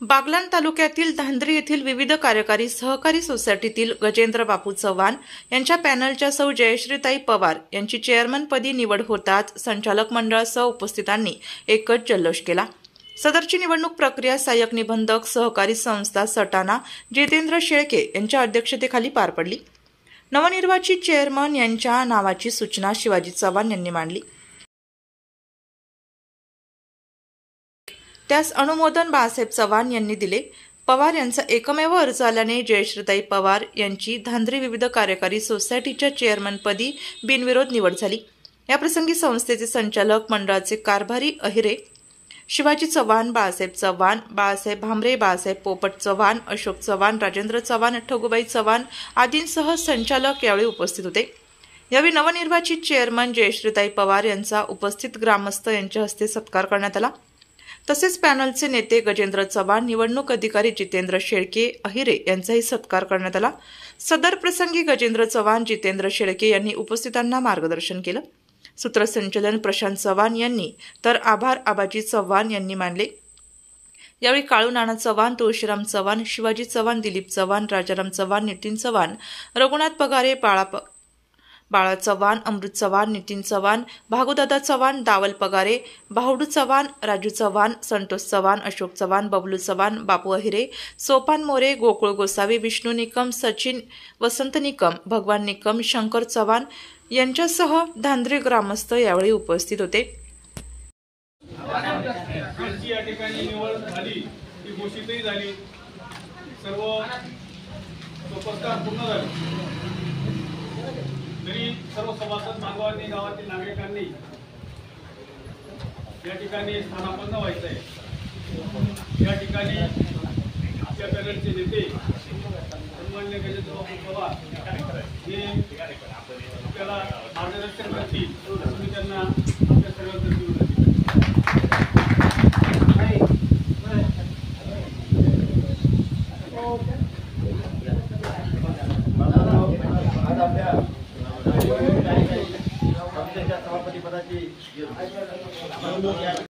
बागलाण तालुक्यातील धांद्री येथील विविध कार्यकारी सहकारी सोसायटीतील गजेंद्र बापू चव्हाण यांच्या पॅनलच्या सौ जयश्रीताई पवार यांची चेअरमनपदी निवड होताच संचालक मंडळासह उपस्थितांनी एकच जल्लोष केला। सदरची निवडणूक प्रक्रिया सहाय्यक निबंधक सहकारी संस्था सटाणा जितेंद्र शेळके यांच्या अध्यक्षतेखाली पार पडली। नवनिर्वाचित चेअरमन यांच्या नावाची सूचना शिवाजी चव्हाण यांनी मांडली। त्यास अनुमोदन बाळासाहेब चव्हाण यांनी दिले। पवार यांचा एकमेव अर्ज आल्याने जयश्रीताई पवार यांची धांद्री विविध कार्यकारी सोसायटीच्या चेअरमनपदी बिनविरोध निवड झाली। याप्रसंगी संस्थेचे संचालक मंडळाचे कारभारी अहिरे शिवाजी चव्हाण, बाळासाहेब चव्हाण, बाळासाहेब भामरे, बाळासाहेब पोपट चव्हाण, अशोक चव्हाण, राजेंद्र चव्हाण, ठगुबाई चव्हाण आदींसह संचालक यावेळी उपस्थित होते। यावेळी नवनिर्वाचित चेअरमन जयश्रीताई पवार यांचा उपस्थित ग्रामस्थ यांच्या हस्ते सत्कार करण्यात आला। तसेच पॅनलचे नेते गजेंद्र चव्हाण, निवडणूक अधिकारी जितेंद्र शेळके, अहिरे यांचाही सत्कार करण्यात आला। सदर प्रसंगी गजेंद्र चव्हाण, जितेंद्र शेळके यांनी उपस्थितांना मार्गदर्शन केलं। सूत्रसंचालन प्रशांत चव्हाण यांनी तर आभार आबाजी चव्हाण यांनी मानले। यावेळी काळू नाना चव्हाण, तुळशीराम चव्हाण, शिवाजी चव्हाण, दिलीप चव्हाण, राजाराम चव्हाण, नितीन चव्हाण, रघुनाथ पगारे, बाळा चव्हाण, अमृत चव्हाण, नितीन चव्हाण, भागुदादा चव्हाण, दावल पगारे, बाहुडू चव्हाण, राजू चव्हाण, संतोष चव्हाण, अशोक चव्हाण, बबलू चव्हाण, बापू अहिरे, सोपान मोरे, गोकुळ गोसावी, विष्णू निकम, सचिन वसंत निकम, भगवान निकम, शंकर चव्हाण यांच्यासह धांद्री ग्रामस्थ यावेळी उपस्थित होते। या ठिकाणी निवड झाली, ती घोषितही झाली, सर्व पूर्ण झाले। तरी सर्व सभासद बांधवांनी, गावातील नागरिकांनी या ठिकाणी स्थानापन्न व्हायचं आहे। या ठिकाणी आपल्या पॅनलचे नेते सन्माननीय गजेंद्र बापू पवार हे आपल्याला मार्गदर्शन करतील, तुम्ही त्यांना आपल्या सर्वांचं सभापती पदाची